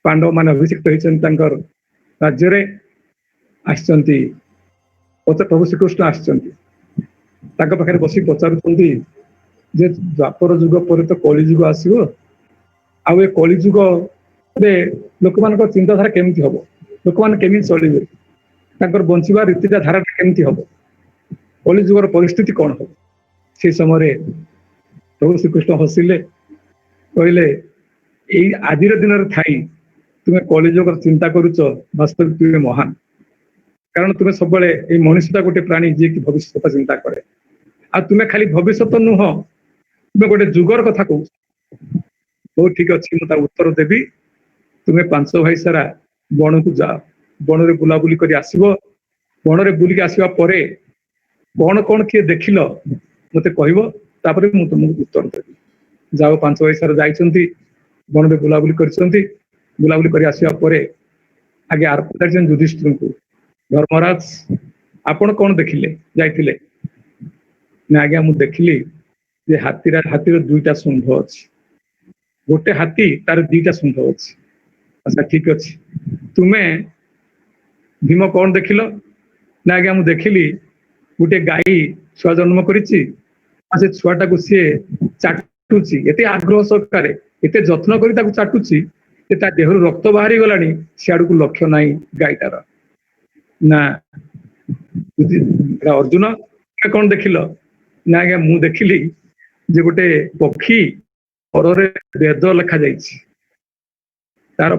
पांडव मान अभिषिक्त होती राज्य आसचंती प्रभु श्रीकृष्ण आसचंती बसी पचारुंती जे द्वापर युग पर तो कली युग आसो आउ ए कली युग लोक मान चिंताधारा केमती हम लोक मैंने केमी चलिए बंचवा रीतिटा धारा केमती हम कली युगर परिस्थिति कौन हम से समय प्रभु श्रीकृष्ण हसिले कहले यही आज दिन थी तुम्हें कलिजुग चिंता करुच वास्तविक तुम्हें महान कारण तुम्हें सब मनुष्यता गोटे प्राणी जी की भविष्य कथा चिंता करे आ तुम्हें खाली भविष्य नुह तुम्हें गोटे जुगर कथा कह बहुत ठीक अच्छे मुझे उत्तर देवी तुम्हें 5 भाई सारा बन को जाओ बन में बुलाबुली कर आसब बन में बुलिक आसवा पर कौन कौन किए देखिल मत कह तुमको उत्तर देवी जाओ 5 भाई सारा जाइछंती बन में बुलाबुली बुलाबुली कर आसवा पर आगे आर पचार युधिष्ठिर को धर्मराज आपण कौन देखिले जाइथिले ना आज्ञा मु देखिली जे हाथीर 2टा शुंढ अच्छी गोटे हाथी तार 2टा शुंढ अच्छी अच्छा ठीक अच्छे तुम्हें भीम कौन देखिल ना आज्ञा मु देखिली गोटे गाई छुआ जन्म करिछि से छुआटा को सी चाटुची एते आग्रह सहकारे एते जत्न करी ताकू चाटुची ता देहर रक्त बाहरी गलानी सियाड़ को लक्ष्य नाई गाईटार ना अर्जुन कौन देखिल ना आज्ञा मु देखिली जे गोटे पक्षी परे वेद लिखा जाइछि तार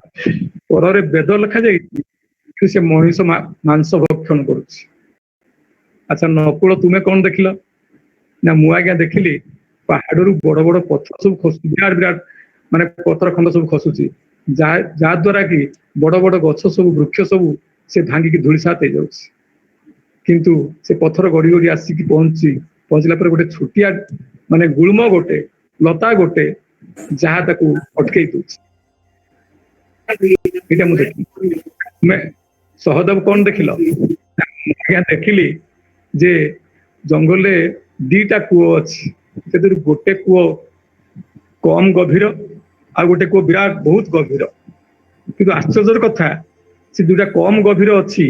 परे वेद लिखा जाइछि से मनीष मांस भक्षण करुछि अच्छा नकुल तुम्हें कौन देखिल ना मु आज्ञा देखिली पहाड़ बड़ बड़ पत्थर सब खसु विराट विराट माने पत्थर खंड सब खसुची जा द्वारा कि बड़ बड़ गछ सब वृक्ष सब से भांगिकी धूलिसात हो जाउछि किंतु से पत्थर गड़ी गड़ी आसिकी पहुंचला पर गोटे छुटिया माने गुल्म गोटे लता गोटे जहाँ ताकू अटकई दूछि एटा मु देखि मैं सहदेव कौन देखिल आज्ञा देखिली जे जंगल 2टा कूओ अच्छी से गोटे कूओ कम गभीर आ गोटे कूओ विराट बहुत गभीर किंतु आश्चर्य कथा से 2टा कम गभीर अच्छी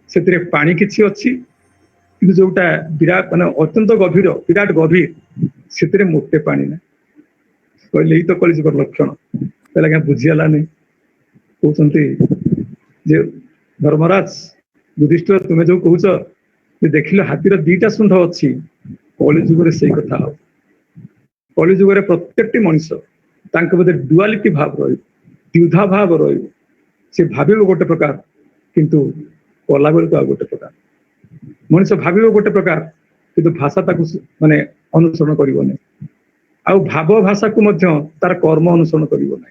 से पानी किछि अच्छी किंतु जोटा विराट माने अत्यंत गभीर विराट गभीर से मोटे पानी ना कहले यही तो कलिजुगर लक्षण पहले क्या बुझीगलानी कहते जे धर्मराज युधिष्ठिर तुम्हें जो कहूच देखिल हाथीर 2टा शुंढ अच्छी कलिजुगर से कथा हम कलिजुगर प्रत्येक मनीष बोधे डुआलिटी भाव द्विधा भाव सी भाव गोटे प्रकार किंतु कला बेलू आ गोटे प्रकार मनीष भाव गोटे प्रकार किंतु भाषा माने अनुसरण करिवने आउ भाव भाषा को तार कर्म अनुसरण करिवने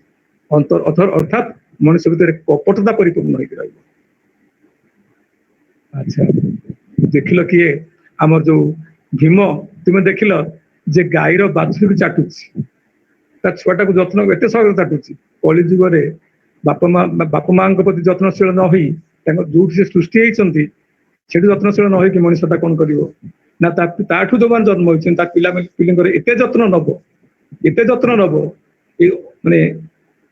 अर्थात मनुष्य भितर कपटता परिपूर्ण होकर रहिबो अच्छा देखिल किए आमर जो भीम तुम्हें देखिल जे गाईर बाछुरी को चाटुची छुआटा को जत्न एत सहज चाटुची कलिजुगे बापा माँ प्रति जत्नशील न हुई जो से सृष्टि होती से जत्नशील न हो मनीषटा कौन कर ना ताठू जो जन्म होती पिला एत जत्न नब एत जत्न नब माने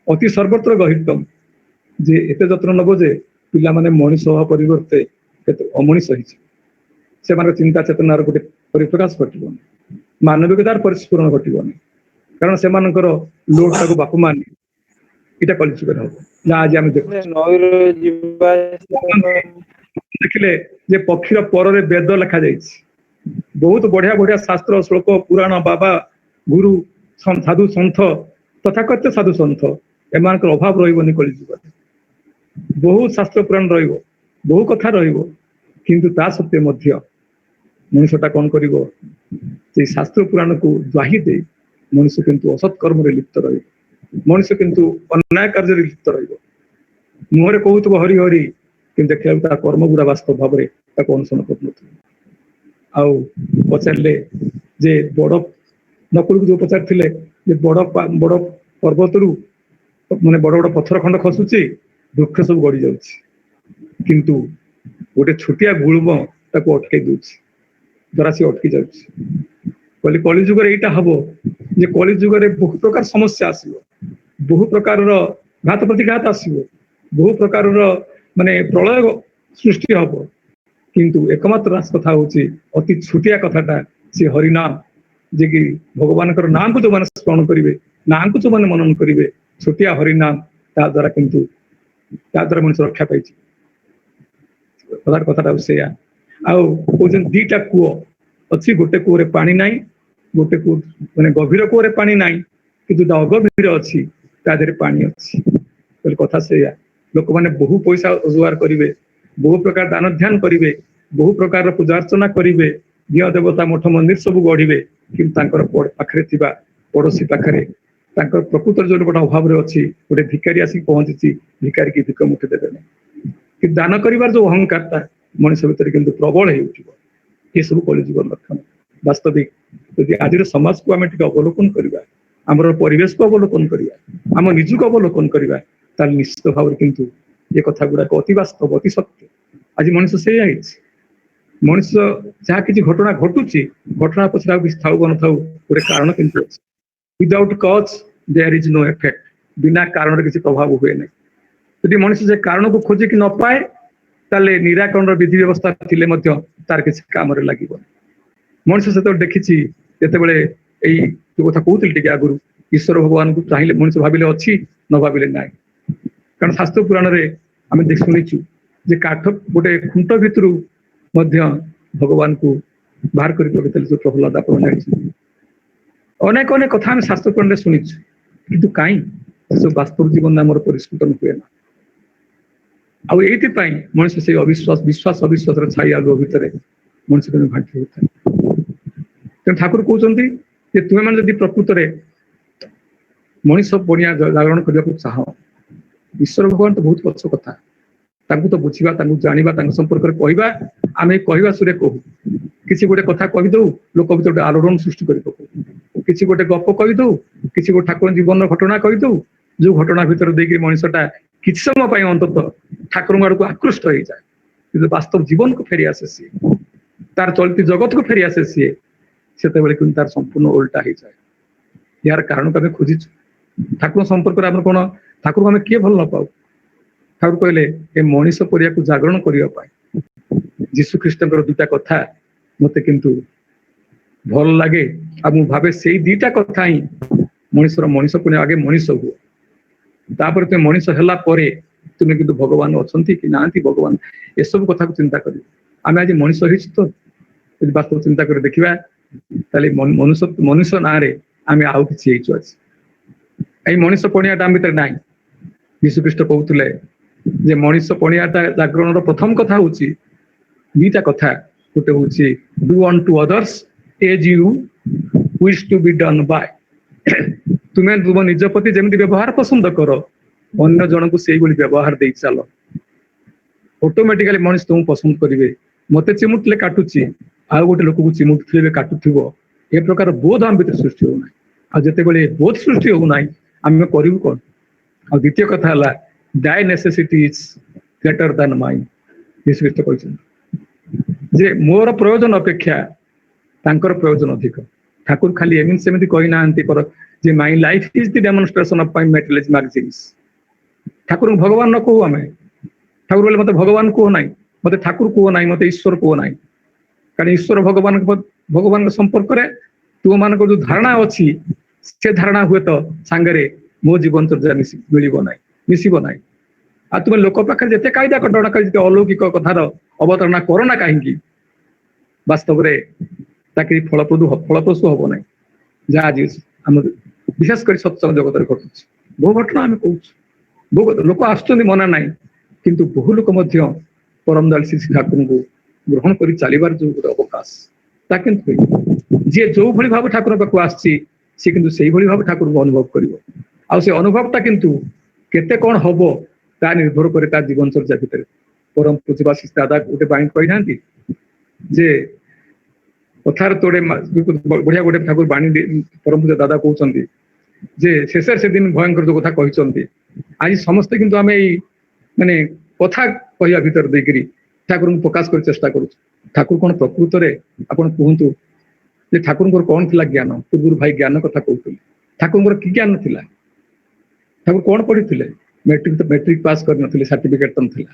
अति सर्वत्र गहितम जे एत जत्न नब जे पिला माने मनीष हवा परिवर्ते अमनीष से चिंता चेतनार गोटे परिप्रकाश घटबनी मानविकतार परिस्फुरण घटबनी कारण से लोड टाक बापू मान इटा कलिजुगर हम ना आज आम देखिले जे पक्षीर पर वेद लिखा जाइछि बहुत बढ़िया बढ़िया शास्त्र श्लोक पुराण बाबा गुरु साधु सन्थ तथा कत्य साधु सन्थ एम अभाव रही कलिजुगर बहुत शास्त्र पुराण रहिबो बहु कथा रहिबो किंतु ता सत्य मध्य मनुष्यटा कौन करिवो जे शास्त्र पुराण को द्वाही दे मनुष्य किंतु असत कर्म लिप्त रहिबो मनुष्य किंतु अन्याय कार्य लिप्त रहिबो मुहरे कहूथबो हरि हरि किंतु देखिया कर्म गुड़ा वास्तव भाव में अनुसरण कर आउ पचारे जे बड़ नकुल को जो पचारे बड़ बड़ पर्वत माने बड़ बड़ पत्थर खंड खसुची वृक्ष सब गड़ी जाउछि किंतु गोटे छोटिया गुल्म ताको अटकई दूछि द्वारा सी अटकी जाउछि कहले कलिजुगर एटा हबो जे कलिजुगर बहुत प्रकार समस्या आसिबो बहु प्रकार घात प्रतिघात आसो बहु प्रकार माने प्रलय सृष्टि हम किंतु एकमात्र रास कथा हूँ अति छुटिया कथाटा सी हरिनाम जे कि भगवान नाम को जो मैंने स्मरण करेंगे ना को जो मैंने मनन करेंगे छुटिया हरिनाम ता द्वारा किंतु ता द्वारा मनुष्य रक्षा पाई कथाटा से दीटा कूओ अच्छी गोटे कूरे पानी ना गोटे कू मैंने गभीर कूरे पानी ना कि अगभीर अच्छी तादेह पानी अच्छी कथा से लोक मैंने बहु पैसा रोजगार करेंगे बहु प्रकार दान ध्यान करेंगे बहु प्रकार पूजा अर्चना करेंगे दिह देवता मठ मंदिर सब गढ़े कि पाखे पड़ोशी पाखे प्रकृत जो गोटे अभाव अच्छी गोटे भिकारी आसिक पहुंची भिकारी की भिक मुठी देवे ना कि दान कर जो अहंकार मनीष भितर कि प्रबल हो ये सब कलिजुग लक्षण वास्तविक यदि आज समाज को आम अवलोकन करवा आमर परिवेश को अवलोकन करवा आम निज को अवलोकन करवा निश्चित भाव किंतु ये कथा गुड़ाक अति वास्तव अति सत्य आज मनीष से मनीष जहाँ किसी घटना घटुची घटना पछा था न था गोटे कारण किंतु विदाउट कज देयर इज नो इफेक्ट बिना कारण किसी प्रभाव हुए ना यदि मनीष से कारण को खोजिक न पाए ताले निराकरण विधि व्यवस्था थिले मध्य तार किसी काम लगे मनीष से देखी जिते जो कथा कहते आगुरी ईश्वर भगवान को चाहिए मनीष भाविले अच्छी न भाविले ना कारण शास्त्र पुराण में आम शुणीचु जे काठ गोटे खुंट भितर भगवान को बाहर कर जो प्रहलाद आप अनेक अनेक कथा आम शास्त्र पुराण में शुणीचु किंतु कहीं सब वास्तव जीवन आम परिस्फुटन हुए ना आईपाई मनुष्य से अविश्वास विश्वास अविश्वास छाई आग भितर मनुष्य घाटी होता है तेणु ठाकुर कहते तुम्हें मैंने प्रकृत में मनीष बनिया जागरण करने को चाह ईश्वर भगवान तो बहुत पक्ष कथा तो बुझा जाना संपर्क में कहवा आम कहवा सुरे कहू किसी गोटे कथा कहीदू लोक भर गोटे आलोड़न सृष्टि कर पकऊ किसी गोटे गप कहीदू किसी गोटे ठाकुर जीवन घटना कहीदू जो घटना भितर देखिए मनीषटा किसी समय अंतत ठाकुर आड़ को आकृष्ट हो जाए वास्तव जीवन को फेरी आसे सी तार चलती जगत को फेरी आसे सी से तार संपूर्ण उल्टा हो जाए यार कारण को आम खोजिचु ठाकुर संपर्क में कौन ठाकुर को आम किए भल न पाऊ ठाकुर कहले ए मनीष परिया को जागरण करने जीशु ख्रीष्ट दुटा कथा मत किंतु भल लगे आ मु भावे से दीटा कथा ही मनीषर मनीष पुण्य आगे मनीष हुए तापर तुम मनीष है तुम्हें किंतु भगवान अच्छा कि ना भगवान ये सब कथा को चिंता कर आम आज मनीष तो वास्तव चिंता कर देखा मनुष्य मनुष्य ना आम आउ कि आज मनीष पणियाटा आम भर ना यीशुख्रीष्ट कहते जे मनीष पणियाटा जागरण प्रथम कथा हूँ दीटा कथा गोटे हूँ do unto others as you wish to be done by तुम्हें तुम निज प्रति जमी व्यवहार पसंद कर अन्य जन को से व्यवहार दे चल ऑटोमेटिकली मनीष तुम पसंद करेंगे मत चिमुटले काटुची आ गोटे लोक को चिमुटुवे काटुव ए प्रकार बोध आम भर सृष्टि होना आते बोध सृष्टि होना आम करूँ कौन आ द्वितीय कथा है thy necessity is greater than mine यीशुख्रीष्ट कहते जे मोर प्रयोजन अपेक्षा तांकर प्रयोजन अधिक ठाकुर खाली एमती सेमती कही ना जे my life is the demonstration of my materialism magazines ठाकुर भगवान न कहू आम ठाकुर बोले मत भगवान कह ना मत ठाकुर कह ना मत ईश्वर कह ना कारण ईश्वर भगवान भगवान संपर्क में तुम मान जो धारणा अच्छी से धारणा हुए तो सांगे मो जीवन चर्चा मिल ना मिसब ना आ तुम लोक पाखे जिते कायदा कटणा कर अलौकिक कथार अवतारणा करना कहीं वास्तव में फलप्रसू हम ना जहाँ आज आम विशेषकर सत्संग जगत घटू बहु घटना आम कहूँ बहु लोक आस मना ना किंतु बहु लोक परम दयाल श्री ठाकुर को ग्रहण कर चलबार जो गोटे अवकाश ता कि जी जो भाई भाव ठाकुर पाक आसी भाव ठाकुर को अनुभव कर अनुभवटा किंतु केते कौन हम ता निर्भर करे जीवन चर्चा भितर परम पूज्यवासी दादा गोटे बाणी कही ना जे कथार तोड़े बढ़िया गोटे ठाकुर बाणी परम पूज्य दादा कहते जे शेष से दिन भयंकर जो कथा कहते आज समस्ते किंतु आम माने कथा कहवा भीतर देकरी ठाकुर को प्रकाश कर चेष्टा करूँ ठाकुर कौन प्रकृत में आप कहतु जे ठाकुर कौन थिला ज्ञान पूर्व भाई ज्ञान कथा कहते ठाकुर कि ज्ञान थिला ठाकुर कौन पढ़ी मैट्रिक पास कर सर्टिफिकेट तो थिला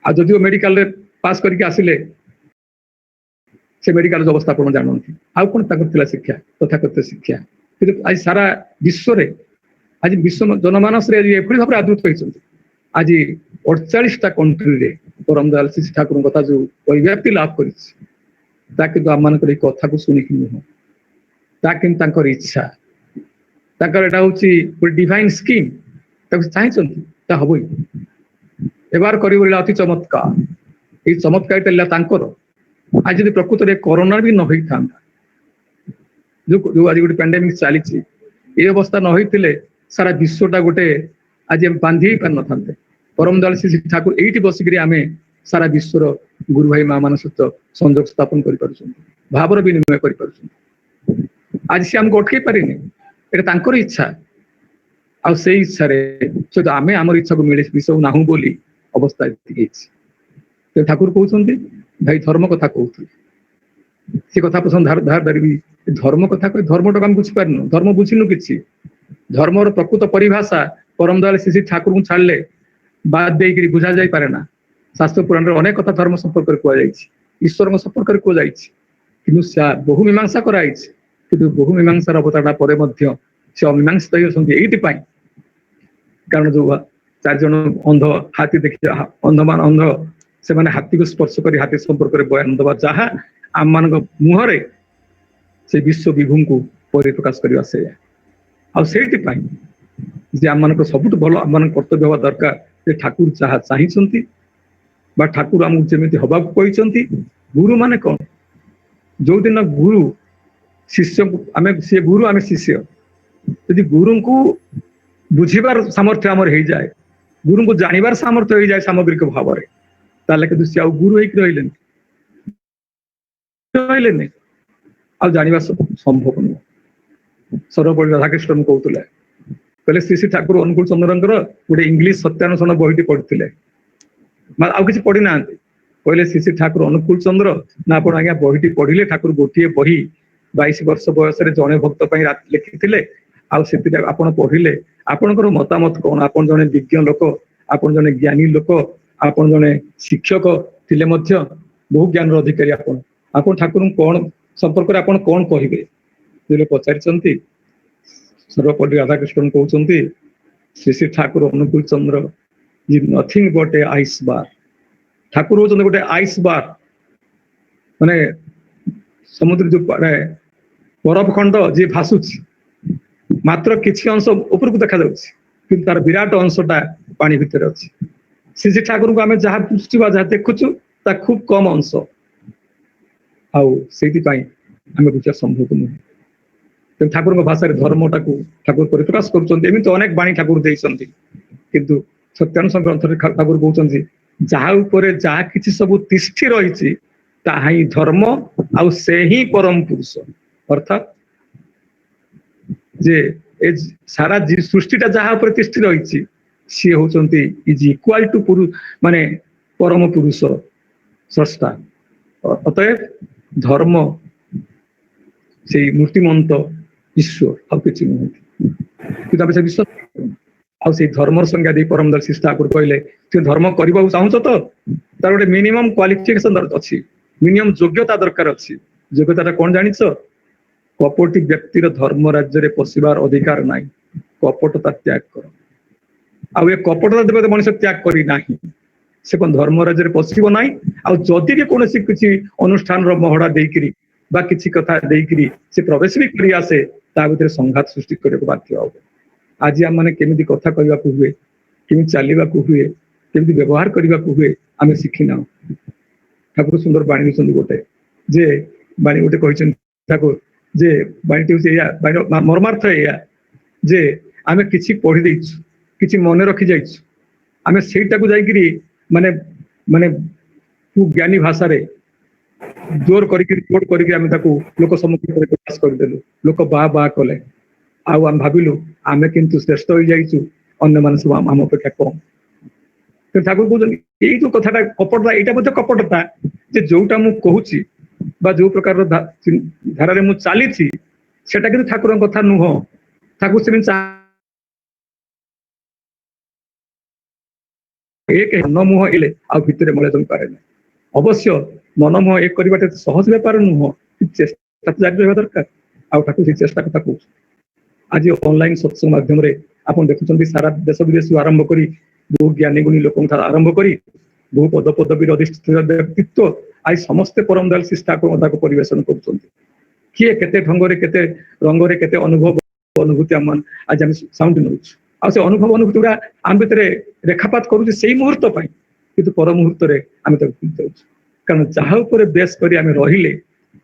आ जदिओ मेडिकल रे पास करके आसिले से मेडिकल अवस्था आप जानते आउ कौन थिला शिक्षा तथाकथित शिक्षा कि आज सारा विश्व रे आज विश्व जनमानस एभली भाव आदृत होती आज 48टा कंट्री रे परमदयाल श्री ठाकुर कथा जो परिव्याप्ति लाभ कर आम मान कथा को शुणिक नुह ताकि इच्छा एटा हूँ डिवाइन स्कीम चाहिए हम एबार कर अति चमत्कार ये चमत्कार आज जब प्रकृत में कोरोना भी न होता जो आज गोटे पैंडेमिक चली ये अवस्था न होते सारा विश्वटा गोटे आज बांधि पार न था परमदयाल श्री ठाकुर ये बसिक आम सारा विश्वर गुरु भाई माँ मान सहित संजोग स्थापन कर भावर विनिमय कर आज सी आमको अटकई पारे ये इच्छा आ से इच्छा सहित आम आम इच्छा को मिले मिसऊ ना बोली अवस्था ये ठाकुर कहते भाई धर्म कथा कहते सी कथा पसंद धार धार धारी धर्म कथा कह धर्म टाक बुझी पारनु धर्म बुझीनु कि धर्मर प्रकृत परिभाषा परमदयाल श्री ठाकुर को छाड़े बाद दे बुझा जा पारे ना शास्त्र पुराण अनेक कथा धर्म संपर्क कहुई ईश्वर संपर्क कहुई कि बहु मीमांसा कराई कि बहु मीमांसार अवतारणा पर से अमीमांसित होती कारण जो 4 जन अंध हाथी देखिए अंध मान अंध से माने हाथी को स्पर्श कर हाथी संपर्क में बयान दबा जहाँ आम मान मुहरे से विश्व विभू को परिप्रकाश करवा से आम मान सब भल आम कर्तव्य हवा दरकार ठाकुर जहाँ चाहिए ठाकुर आमको जमी हवा कहते गुरु माने कौन जो दिन गुरु शिष्य आम सी गुरु आम शिष्य यदि गुरु को बुझीबार सामर्थ्य आमर हो जाए गुरु को जानवर सामर्थ्य हो जाए सामग्रिक भाव में ताले कि सी गुरु रही जाना संभव नुह सर्वपल्ली राधाकृष्ण कहते कहले श्री श्री ठाकुर अनुकूल चंद्र गोटे इंग्लीश सत्यानुसरण बहीटी पढ़ते आउ कि पढ़ी ना कहले श्री श्री ठाकुर अनुकूल चंद्र ना आप आज्ञा बहीटी पढ़ले ठाकुर गोटे बही 22 वर्ष बयस जड़े भक्त लिखी आउ आपण पढ़ले आपणकर मतामत कौन आप जड़े विज्ञ लोक आप जड़े ज्ञानी लोक आप जड़े शिक्षक थिले बहु ज्ञान अधिकारी आप ठाकुर कौन संपर्क आप कौन कहे पचारि सर्वपल्ली राधाकृष्ण कहते श्री श्री ठाकुर अनुकूल चंद्र नथिंग बट ए आइस बार ठाकुर होते गोटे आइस बार माने समुद्र जो बरफ खंड जी भासुची मात्र किसी अंश उपरको देखा कि तार विराट अंशटा पानी भितर अच्छी श्री श्री ठाकुर को आम जहाँ बुझुवा जहाँ देखुचु खूब कम अंश आम बुझा संभव नुह ठाकुर भाषा धर्मटा को ठाकुर परिप्रकाश करमि तो अनेक बाणी ठाकुर देते किंतु सत्यानुसरण ग्रंथ ठाकुर कहते जहाँ उपर जहाँ किसी सब तिष्ठि रही ही धर्म आउ से ही परम पुरुष अर्थात जे सारा सृष्टिटा जहाँ पर तिष्ठि रही सी होती इज इक्वाल टू पुरुष माने परम पुरुष स्रष्टा अतएव धर्म से मूर्तिमंत ईश्वर आि नुहति कि विश्वास आ धर्म संज्ञा दे परमदयाल श्री ठाकुर कहले धर्म करने चाहूच तो तार गोटे मिनिमम क्वालिफिकेशन अच्छी मिनिमम योग्यता दरकार अच्छी योग्यता कौन जान कपटी व्यक्तिर धर्म राज्य पशिबार अधिकार ना कपटता त्याग कर आ कपटता देवे मनुष्य त्याग करना से कौन धर्म राज्य पशिब ना आदि भी कौन किसी अनुष्ठान महड़ा देकरी किसी कथा देकरी से प्रवेश भी कर आसे भर संघात सृष्टि करने बाध्य हे आज आम मैंने केमी कथा कहवा हुए केमी चलवा हुए केमी व्यवहार करने हुए आम शिखिना ठाकुर सुंदर बाणी देते गोटे जे बाणी गोटे कहते ठाकुर जे बाणीटी हूँ मर्मार्थ या जे आम कि पढ़ी देचु कि मन रखी जाइछु आम सेटा को जाकरी माने माने ज्ञानी भाषा रे जोर करके रिपोर्ट करके लोक सम्मुख प्रकाश करदेलु लोक बाह बाह कले आम भाविलु आम किंतु श्रेष्ठ हो जाइछु अन्य मान सब आम अपेक्षा कम तो ठाकुर कहते ये जो कथाटा कपटता यहाँ कपटता जे जोटा मु कहूची जो प्रकार धारा मु चली सेटा किंतु ठाकुर कथा नुह ठाकुर से एक मनमुह इले आ भितर मले जमी पारे ना अवश्य मनमुह एक करवाटे सहज बेपार नुह चेष्टा जारी रहा दरकार आउ ठाकुर से चेष्टा कथा कहूँ आज ऑनलाइन सत्संग माध्यम आप देखुं सारा देश विदेश आरंभ कर बहु ज्ञानी गुणी लोक आरंभ कर बहु पद पदवी अधिष्ठित व्यक्तित्व आज समस्ते परम दयाल श्री ठाकुर को परिवेशन कर किए केते ढंगरे केते रंगरे केते अनुभव अनुभूति आम आज आम साउंड नौ आ से अनुभव अनुभूति गुड़ा आम भितर रेखापात करुचे से मुहूर्त किंतु पर मुहूर्त आम भूल जाऊँ कारण जहाँ उपर बेस कर रहिले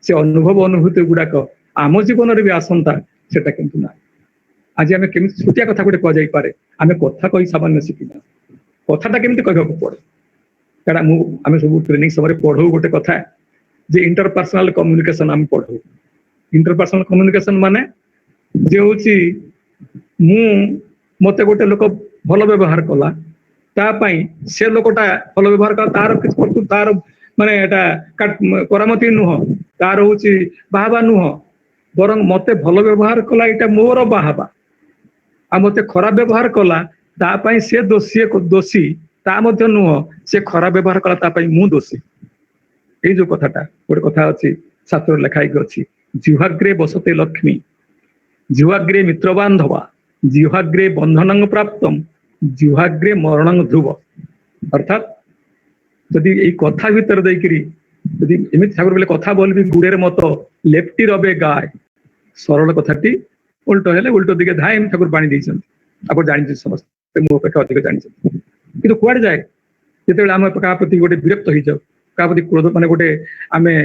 से अनुभव अनुभूति गुड़ाक आम जीवन भी आसंता सेटा किंतु ना आज आम केमी छुटिया कथा गोटे कहुई आम कथा कही सामान्य शिखिना कथाटा केमी कहना पड़े कारण आम सब ट्रेनिंग समय पढ़ू गोटे कथा जे इंटरपर्सनल कम्युनिकेशन आम पढ़ू इंटरपर्सनल कम्युनिकेशन माने जे होची मु मते गोटे लोक भल व्यवहार कला तापाई से लोकटा भल व्यवहार कला तार किछ तार माने एटा करामती नुह तार होची बाहबा नुह बरं मते भल व्यवहार कला एटा मोर बाहबा आ मते खराब व्यवहार कला तापाई से दोषी ता मध्य नुह से खराब व्यवहार कला तापाई मु दोषी ए जो कथाटा गोटे कथा अछि शास्त्र लिखाई अछि जिह्वाग्रे बसते लक्ष्मी जिह्वाग्रे मित्र बांधवा जिह्वाग्रे बंधन प्राप्तम जिह्वाग्रे मरण ध्रुव अर्थात जदि यही कथा भीतर देकरी जदि एमती ठाकुर बोले कथा बोलबी गुड़े मत लेफ्टी रबे गाय सरल कथाटी उल्ट हेले उल्ट दिखे धाए ठाकुर बाणी देइछन आप जानि समस्त मो अपेक्षा अधिक जानि किंतु कुआडे जाए जेतेबेले आम का प्रति गोटे विरक्त हो जाऊ का प्रति क्रोध माने गोटे आमे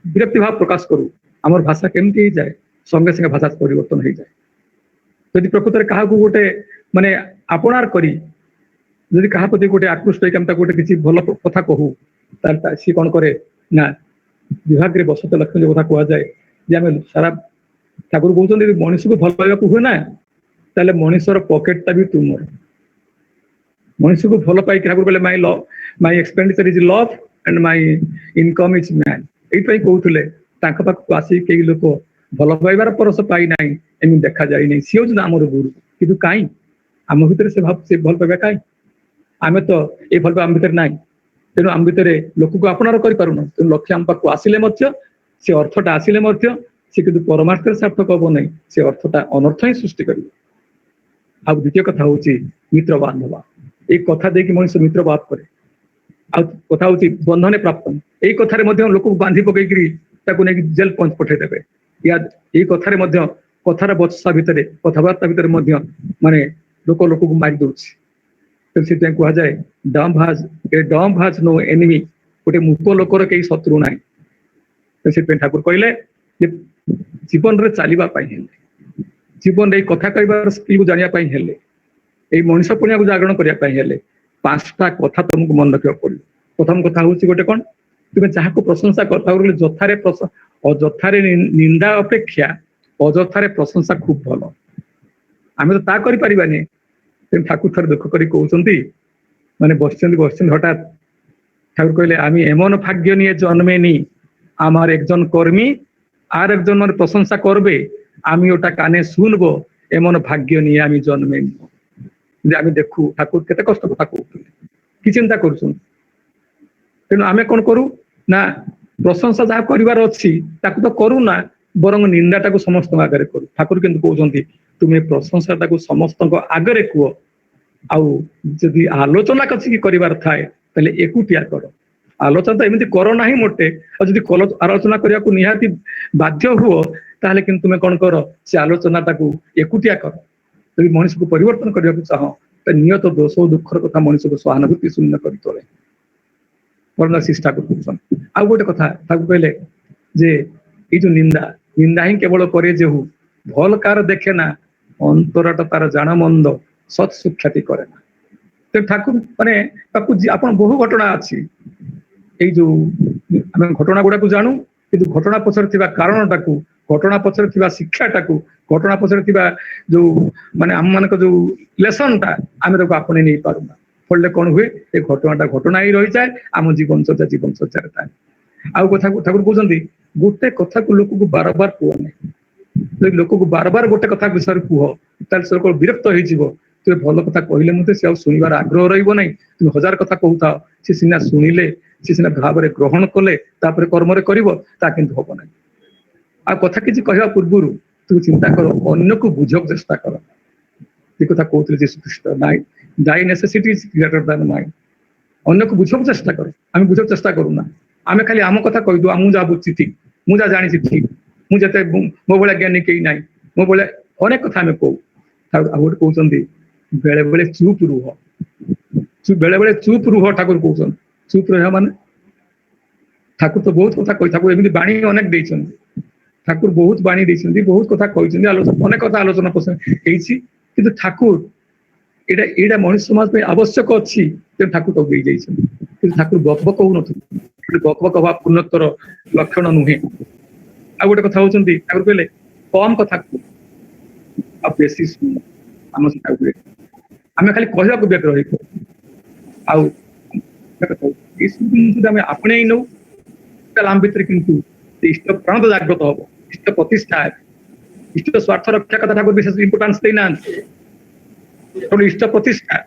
विरक्ति भाव प्रकाश करू आमर भाषा केमती जाए संगे संगे भाषा परिवर्तन हो जाए यदि प्रकृत में क्या गोटे माने आपणार करी यदि क्या प्रति गोटे आकृष्ट होता गोटे किसी भल कथा कहू सी कौन करे ना विभाग बसते लक्ष्मी जो कथा कह जाए जे आम सारा ठाकुर कहते मनीष को भल पाइबा हुए ना ताले मनीषर पकेटा भी तुमर मनीष को भल पाई ठाकुर कहले my expenditure is love and my income is man ये कहते पाखक आसी कई लोक भल पाइबार परस पाई ना एम देखा जाए नहीं सी हूँ आमर गुरु कि कहीं आम भितर से भाव से भल पाइबा कहीं आम तो ये भल पाइबा आम भितर ना तेणु आम भितर लोक को आपणार करूना तेणु लक्ष्य आम पाक आसिले से अर्थटा आसिले से कि परमार्थ सार्थक हम ना से अर्थटा अनर्थ ही सृष्टि कर द्वितीय कथा हूँ मित्र बांधवा एक कथा देकी मनुष्य मित्र बात करे कथा हूँ बंधने प्राप्त यही कथार लोक बांधी पकईकरी नहीं जेल पंच पठेदेवे या यही कथार कथार बचसा भितर कथबार्ता भितर माने लोक लोक को मारी दौर से कह जाए डम हाज नो एनिमी गोटे मूक लोकर कई शत्रु ना से ठाकुर कहले जीवन रे चलवा जीवन रे कथा कहबार स्किल को जानिया हेले एई मनुष्य पुण्य को जागरण करने पांचटा कथा तुमको मन रखा पड़ो प्रथम कथा हूँ गोटे कौन तुम्हें जहाँ को प्रशंसा कर जथारे अजथारे निंदा अपेक्षा अजथारे प्रशंसा खूब भल आम तो ता करें ठाकुर थर दुख कर कहते माने बस हठात ठाकुर कहले आम एमन भाग्य निये जन्मे नी आमार एकजन कर्मी आर एकजन मान प्रशंसा करबे आमी ओटा काने शुनबो एमन भाग्य निये आमी जन्मे नी आम देखू ठाकुर केते कष्ट कथा कहते कि चिंता करुन तेणु आम कौन करूँ ना प्रशंसा जहाँ करार अच्छी तो करूना बरं निंदाटा समस्त आगे करूँ ठाकुर किंतु कहते तुम्हें प्रशंसाटा समस्त आगे कह आदि आलोचना कसी करार थाए एकुटिया कर आलोचना तो एमती कर ना मोटे और जब आलोचना करने को निहाती बाध्य हुओ ताहले किंतु तुम्हें कौन कर से आलोचनाटा एकुटिया कर जब मनुष्य को परिवर्तन करने को चाह तो नियत दोष दुखर कथा मनुष्य को सहानुभूति शून्य कर तोले ठाकुर कहते आउ गोटे कथा ठाकुर कहले जे ये जो निंदा ही केवल करे जे भल कार देखे ना अंतरटा तार जान मंद सत सुख्याति करे ना तो ठाकुर माने आप बहु घटना अच्छी जो आम घटना गुड़ा जानू कि घटना पचर कारणटा घटना पचर शिक्षाटा घटना पचर जो माने आम मान जो लेसनटा आम आपणे नहीं पारुना फल कौन हुए ये घटनाटा घटना ही रही जाए आम जीवन चर्चा थाए आउ कथा ठाकुर कहते गोटे कथा को लोक को बार बार कह ना लोक को बार बार गोटे कथा विषय कह लोक विरक्त हो तुम भल कथा कहले मत से शुणवार आग्रह रही ना तुम हजार कथा कहता सी सीना शुणिले सी सीना भाव में ग्रहण कले कर्म किंतु हम ना आ कथा किसी कहवा पूर्व तुम चिंता कर अन्य को बुझक चेष्टा कर कथा कहते जीशु ख्रीष्ट thy necessity is greater than mine अन्य को बुझक चेष्टा कर आम बुझक चेष्टा करूना आम खाली आम कथा कहीदु मुझे जहाँ बुझी ठीक मुझे जानी ठीक मुझे मो भाया ज्ञानी कहीं ना मो भाया अनेक कथा आम कहू गोटे कहते बेले बेले चुप रुह बेले बेले चुप रुह ठाकुर कहते चुप रहा मान ठाकुर तो बहुत कथा कही ठाकुर एमती बाणी अनेक देते ठाकुर बहुत बाणी देते बहुत कथा कहते अनेक कथा आलोचना कि ठाकुर एटा मनुष्य समाज में आवश्यक अच्छी ठाकुर तो दे ठाकुर बकबक कहून बकबक हवा पूर्णत्वर लक्षण नुहे आ गोटे कथा होती ठाकुर कहले कम कथा बेसी शुण आम आम खाली कहवा व्यक्त रही आम आपणे नौ आम भितर किंतु इष्ट प्राण तो जागृत हम इष्ट प्रतिष्ठा इष्ट स्वार्थ रक्षा कथा ठाकुर विशेष इंपोर्टान्स देना इष्ट प्रतिष्ठा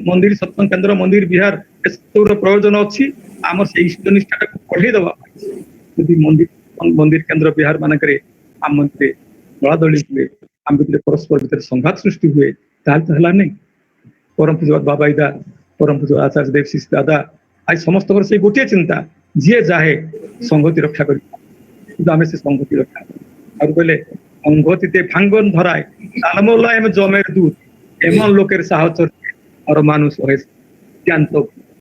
मंदिर सत्संग केन्द्र मंदिर विहार प्रयोजन अच्छी आम से इष्ट निष्ठा बढ़े दवा मंदिर केन्द्र विहार मानक आम मध्य दलादली हुए आम भर परस्पर भर संघात सृष्टि हुए तो है परम पूज्य बाबा इदा परम पूज्य आचार्य देव शिष्य दादा आज समस्त से गोटे चिंता जी जाए संगति रक्षा कर से संगति रक्षा और कहले संगति भांगन धराए तालमोला जमेर दूत एमन लोकेर साहचर्य और मानुष ज्ञान